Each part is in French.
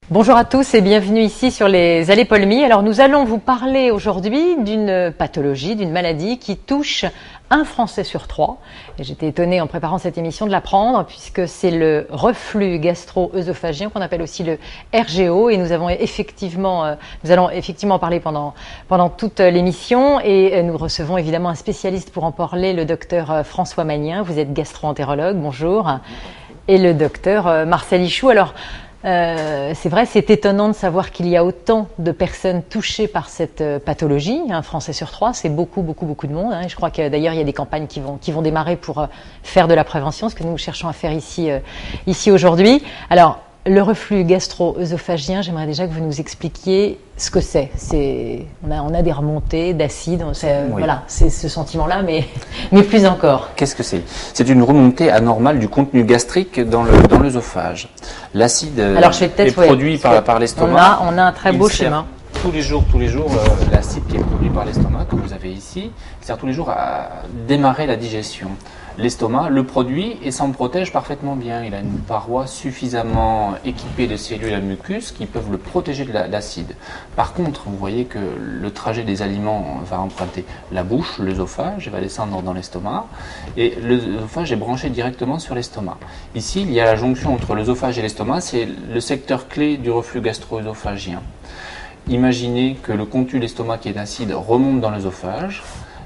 Bonjour à tous et bienvenue ici sur les Allées Paul-My. Alors nous allons vous parler aujourd'hui d'une pathologie, d'une maladie qui touche un Français sur 3. Et j'étais étonnée en préparant cette émission de l'apprendre puisque c'est le reflux gastro-œsophagien qu'on appelle aussi le RGO et nous allons effectivement en parler pendant toute l'émission et nous recevons évidemment un spécialiste pour en parler, le docteur François Magnien. Vous êtes gastro-entérologue, bonjour. Et le docteur Marcel Ichou. Alors, c'est vrai, c'est étonnant de savoir qu'il y a autant de personnes touchées par cette pathologie. Un Français sur 3, c'est beaucoup de monde. Hein. Je crois que d'ailleurs il y a des campagnes qui vont démarrer pour faire de la prévention, ce que nous cherchons à faire ici aujourd'hui. Alors, le reflux gastro-œsophagien, j'aimerais déjà que vous nous expliquiez ce que c'est. On a des remontées d'acide, Oui. Voilà, c'est ce sentiment-là, mais plus encore. Qu'est-ce que c'est? C'est une remontée anormale du contenu gastrique dans l'œsophage. L'acide est produit par l'estomac. On a un très beau schéma. Tous les jours, l'acide qui est produit par l'estomac, que vous avez ici, sert tous les jours à démarrer la digestion. L'estomac le produit et s'en protège parfaitement bien. Il a une paroi suffisamment équipée de cellules à mucus qui peuvent le protéger de l'acide. Par contre, vous voyez que le trajet des aliments va emprunter la bouche, l'œsophage, et va descendre dans l'estomac. Et l'œsophage est branché directement sur l'estomac. Ici, il y a la jonction entre l'œsophage et l'estomac. C'est le secteur clé du reflux gastro-œsophagien. Imaginez que le contenu de l'estomac qui est acide remonte dans l'œsophage.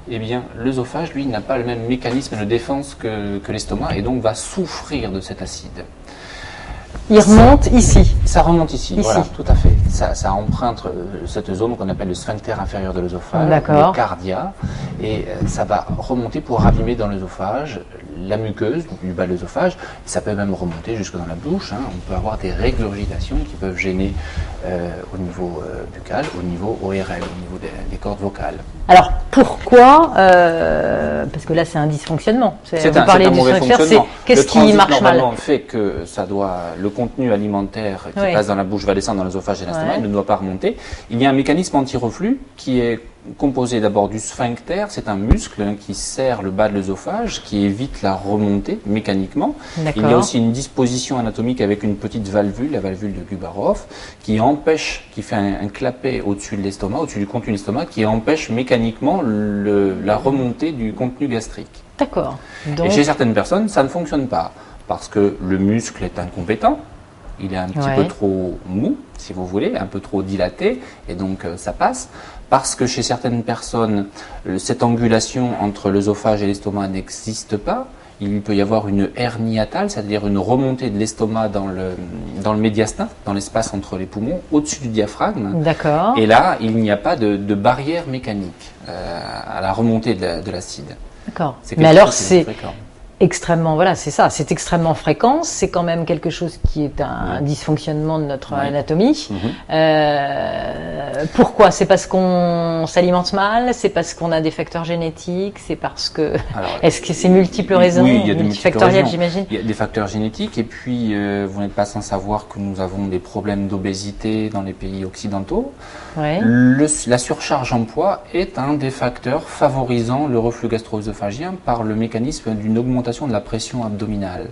Eh bien, l'œsophage, lui, n'a pas le même mécanisme de défense que l'estomac et donc va souffrir de cet acide. Il remonte ici. Ça remonte ici, voilà, tout à fait. Ça emprunte cette zone qu'on appelle le sphincter inférieur de l'œsophage, le cardia, et ça va remonter pour ravimer dans l'œsophage la muqueuse du bas de l'œsophage. Ça peut même remonter jusque dans la bouche. Hein. On peut avoir des régurgitations qui peuvent gêner au niveau buccal, au niveau ORL, au niveau des cordes vocales. Alors pourquoi parce que là c'est un dysfonctionnement. C'est un mauvais fonctionnement. Qu'est-ce qui marche mal? Normalement fait que le contenu alimentaire qui passe dans la bouche va descendre dans l'œsophage et l'estomac, il ne doit pas remonter. Il y a un mécanisme anti-reflux qui est composé d'abord du sphincter, c'est un muscle qui serre le bas de l'œsophage, qui évite la remontée mécaniquement. Il y a aussi une disposition anatomique avec une petite valvule, la valvule de Gubarov, qui fait un clapet au-dessus de l'estomac, au-dessus du contenu de l'estomac, qui empêche mécaniquement la remontée du contenu gastrique. D'accord. Et chez certaines personnes, ça ne fonctionne pas, parce que le muscle est incompétent, il est un petit peu trop mou, si vous voulez, un peu trop dilaté, et donc ça passe. Parce que chez certaines personnes, cette angulation entre l'œsophage et l'estomac n'existe pas. Il peut y avoir une hernie hiatale, c'est-à-dire une remontée de l'estomac dans le médiastin, dans l'espace entre les poumons, au-dessus du diaphragme. D'accord. Et là, il n'y a pas de barrière mécanique à la remontée de l'acide. D'accord. Mais alors c'est extrêmement, c'est extrêmement fréquent, c'est quand même quelque chose qui est un dysfonctionnement de notre anatomie. Pourquoi? C'est parce qu'on s'alimente mal? C'est parce qu'on a des facteurs génétiques? C'est parce que... Est-ce que c'est multiples raisons? Oui, il y a multifactorielles, j'imagine. Il y a des facteurs génétiques et puis vous n'êtes pas sans savoir que nous avons des problèmes d'obésité dans les pays occidentaux. La surcharge en poids est un des facteurs favorisant le reflux gastro-œsophagien par le mécanisme d'une augmentation de la pression abdominale.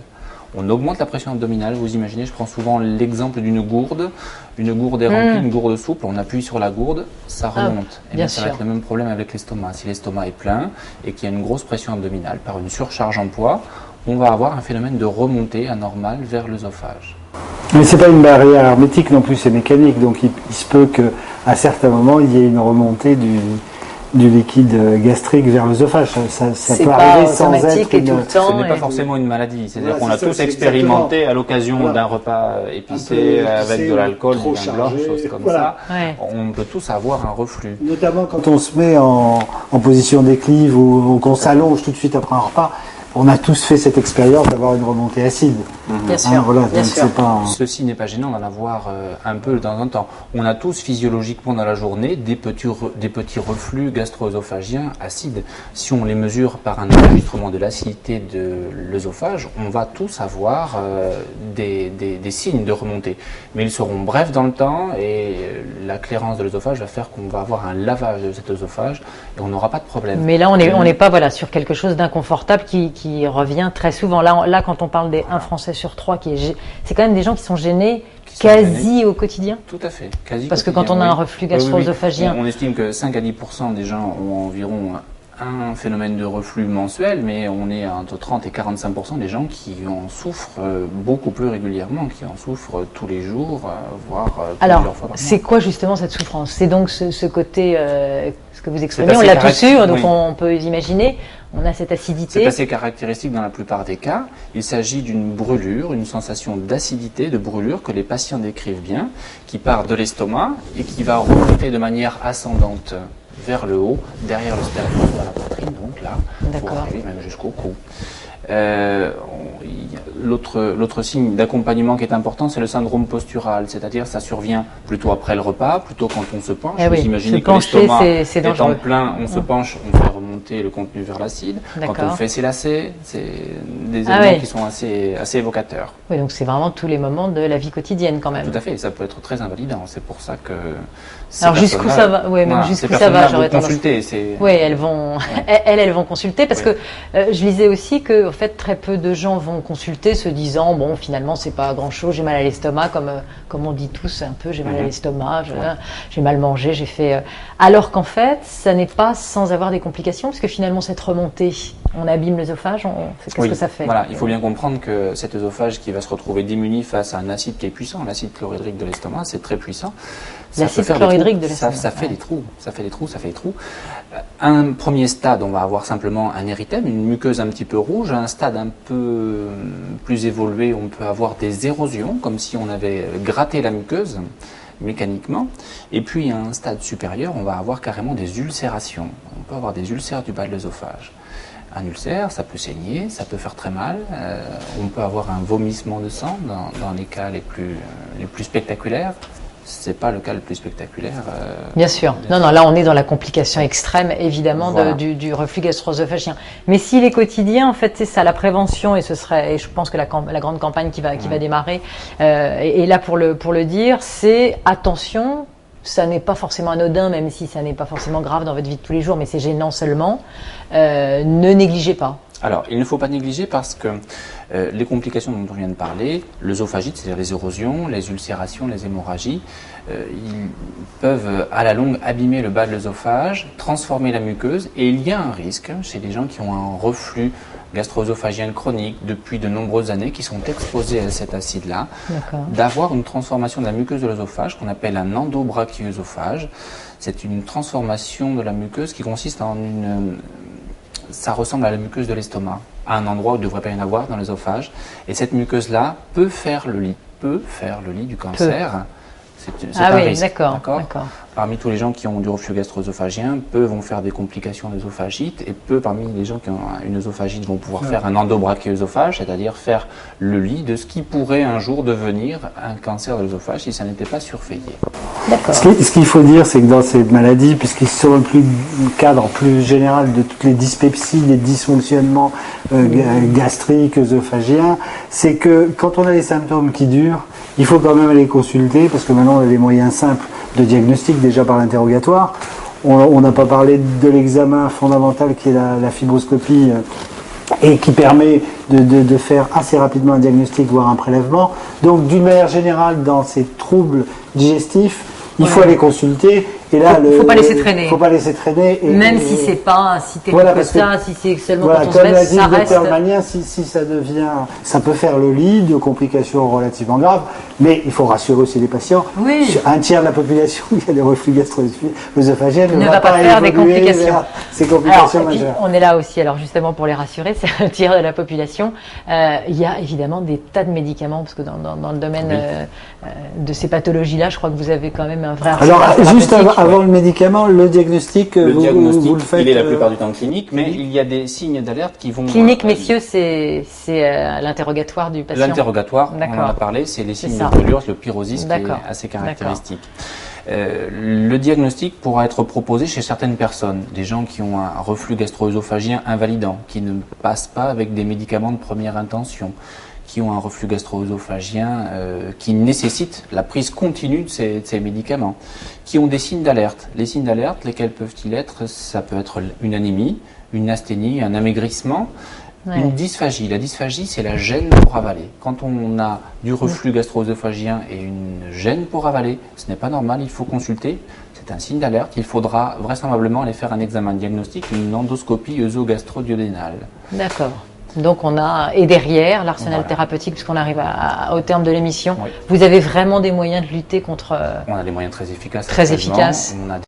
On augmente la pression abdominale, vous imaginez, je prends souvent l'exemple d'une gourde. Une gourde est remplie, une gourde souple, on appuie sur la gourde, ça remonte. Et bien ça va être le même problème avec l'estomac. Si l'estomac est plein et qu'il y a une grosse pression abdominale par une surcharge en poids, on va avoir un phénomène de remontée anormale vers l'œsophage. Mais c'est pas une barrière hermétique non plus, c'est mécanique. Donc il se peut qu'à certains moments, il y ait une remontée du liquide gastrique vers l'œsophage. Ça peut arriver sans être ce n'est pas forcément une maladie. C'est-à-dire qu'on a tous expérimenté à l'occasion d'un repas épicé avec de l'alcool, du vin blanc, choses comme ça. On peut tous avoir un reflux. Notamment quand on se met en position d'éclive ou qu'on s'allonge tout de suite après un repas. On a tous fait cette expérience d'avoir une remontée acide. Bien sûr. Bien sûr. Ceci n'est pas gênant d'en avoir un peu de temps en temps. On a tous physiologiquement dans la journée des petits reflux gastro-œsophagiens acides. Si on les mesure par un enregistrement de l'acidité de l'œsophage, on va tous avoir des signes de remontée. Mais ils seront brefs dans le temps et la clairance de l'œsophage va faire qu'on va avoir un lavage de cet œsophage et on n'aura pas de problème. Mais là, on n'est pas sur quelque chose d'inconfortable qui revient très souvent. Là, quand on parle des 1 Français sur 3, c'est quand même des gens qui sont gênés Quasi au quotidien? Tout à fait, quasi. Parce que quand on a un reflux gastro-œsophagien... On estime que 5 à 10% des gens ont environ un phénomène de reflux mensuel, mais on est entre 30 et 45% des gens qui en souffrent beaucoup plus régulièrement, qui en souffrent tous les jours, voire plusieurs fois par mois. C'est quoi justement cette souffrance? C'est donc ce côté, ce que vous exprimez, on l'a tous eu, donc on peut imaginer, on a cette acidité. C'est assez caractéristique dans la plupart des cas. Il s'agit d'une brûlure, une sensation d'acidité, de brûlure que les patients décrivent bien, qui part de l'estomac et qui va remonter de manière ascendante vers le haut, derrière le sternum, dans la poitrine, donc là, pour arriver même jusqu'au cou. L'autre signe d'accompagnement qui est important, c'est le syndrome postural, c'est-à-dire ça survient plutôt après le repas, plutôt quand on se penche. Vous imaginez que l'estomac est en plein, on se penche, on fait remonter le contenu vers l'acide. Quand on fait ses lacets, c'est des éléments qui sont assez évocateurs. Oui, donc c'est vraiment tous les moments de la vie quotidienne quand même. Tout à fait, ça peut être très invalidant, c'est pour ça que... Alors jusqu'où ça va? Oui, même jusqu'où ça va, j'aurais tendance. Oui, elles vont consulter parce que je lisais aussi que en fait très peu de gens vont consulter se disant bon finalement c'est pas grand chose, j'ai mal à l'estomac comme on dit tous un peu, j'ai mal à l'estomac, j'ai mal mangé, j'ai fait alors qu'en fait ça n'est pas sans avoir des complications parce que finalement cette remontée, on abîme l'œsophage, qu'est-ce que ça fait? Voilà, il faut bien comprendre que cet œsophage qui va se retrouver démuni face à un acide qui est puissant, l'acide chlorhydrique de l'estomac, c'est très puissant. L'acide chlorhydrique de l'estomac. Ça fait des trous, ça fait des trous. Un premier stade, on va avoir simplement un érythème, une muqueuse un petit peu rouge. À un stade un peu plus évolué, on peut avoir des érosions, comme si on avait gratté la muqueuse mécaniquement. Et puis à un stade supérieur, on va avoir carrément des ulcérations. On peut avoir des ulcères du bas de l'œsophage. Un ulcère, ça peut saigner, ça peut faire très mal. On peut avoir un vomissement de sang dans les cas les plus spectaculaires. C'est pas le cas le plus spectaculaire. Bien sûr. Non, là on est dans la complication extrême, évidemment, du reflux gastro-œsophagien. Mais s'il est quotidien, en fait, c'est ça, la prévention, et je pense que la grande campagne qui va démarrer est là pour le dire, c'est attention. Ça n'est pas forcément anodin, même si ça n'est pas forcément grave dans votre vie de tous les jours, mais c'est gênant seulement. Ne négligez pas. Alors, il ne faut pas négliger parce que les complications dont on vient de parler, l'œsophagite, c'est-à-dire les érosions, les ulcérations, les hémorragies, ils peuvent à la longue abîmer le bas de l'œsophage, transformer la muqueuse, et il y a un risque chez les gens qui ont un reflux gastro-œsophagien chronique depuis de nombreuses années, qui sont exposés à cet acide-là, d'avoir une transformation de la muqueuse de l'œsophage qu'on appelle un endobrachioœsophage. C'est une transformation de la muqueuse qui consiste en ça ressemble à la muqueuse de l'estomac, à un endroit où il ne devrait pas y en avoir dans l'œsophage. Et cette muqueuse-là peut faire le lit du cancer. C'est un risque. D'accord. Parmi tous les gens qui ont du reflux gastro-œsophagien, peu vont faire des complications d'œsophagite et peu parmi les gens qui ont une œsophagite vont pouvoir faire un endobrachioœsophage, c'est-à-dire faire le lit de ce qui pourrait un jour devenir un cancer de l'œsophage si ça n'était pas surveillé. Ce qu'il faut dire, c'est que dans ces maladies, puisqu'ils sont le cadre plus général de toutes les dyspepsies, les dysfonctionnements gastriques, œsophagiens, c'est que quand on a des symptômes qui durent, il faut quand même aller consulter, parce que maintenant on a des moyens simples de diagnostic déjà par l'interrogatoire. On n'a pas parlé de l'examen fondamental qui est la fibroscopie et qui permet de faire assez rapidement un diagnostic, voire un prélèvement. Donc d'une manière générale, dans ces troubles digestifs, il faut aller consulter. Et là, faut pas laisser traîner. Faut pas laisser traîner. Même si c'est pas si terrible que ça, si c'est seulement quand on se comme l'a baisse, dit ça le docteur reste. Magnien, si ça devient, ça peut faire le lit de complications relativement graves. Mais il faut rassurer aussi les patients. Oui. Sur un tiers de la population qui a des reflux gastro-œsophagien ne va pas faire des complications. Ces complications majeures. On est là aussi, alors justement pour les rassurer, c'est un tiers de la population. Il y a évidemment des tas de médicaments, parce que dans le domaine de ces pathologies-là, je crois que vous avez quand même un vrai arsenal. Alors, juste avant le médicament, le diagnostic, vous le faites. Il est la plupart du temps clinique, mais il y a des signes d'alerte qui vont. Clinique, messieurs, c'est l'interrogatoire du patient. L'interrogatoire, on en a parlé, c'est les signes de brûlure, le pyrosis qui est assez caractéristique. Le diagnostic pourra être proposé chez certaines personnes, des gens qui ont un reflux gastro-œsophagien invalidant, qui ne passent pas avec des médicaments de première intention, qui ont un reflux gastro-œsophagien qui nécessite la prise continue de ces médicaments, qui ont des signes d'alerte. Les signes d'alerte, lesquels peuvent-ils être? Ça peut être une anémie, une asthénie, un amaigrissement, Ouais. Une dysphagie. La dysphagie, c'est la gêne pour avaler. Quand on a du reflux gastro-œsophagien et une gêne pour avaler, ce n'est pas normal, il faut consulter. C'est un signe d'alerte. Il faudra vraisemblablement aller faire un examen diagnostique, une endoscopie œsogastro-duodénale. D'accord. Donc on a, et derrière, l'arsenal Voilà. thérapeutique, puisqu'on arrive au terme de l'émission, Oui. vous avez vraiment des moyens de lutter contre... On a des moyens très efficaces. Très actuellement. efficaces. On a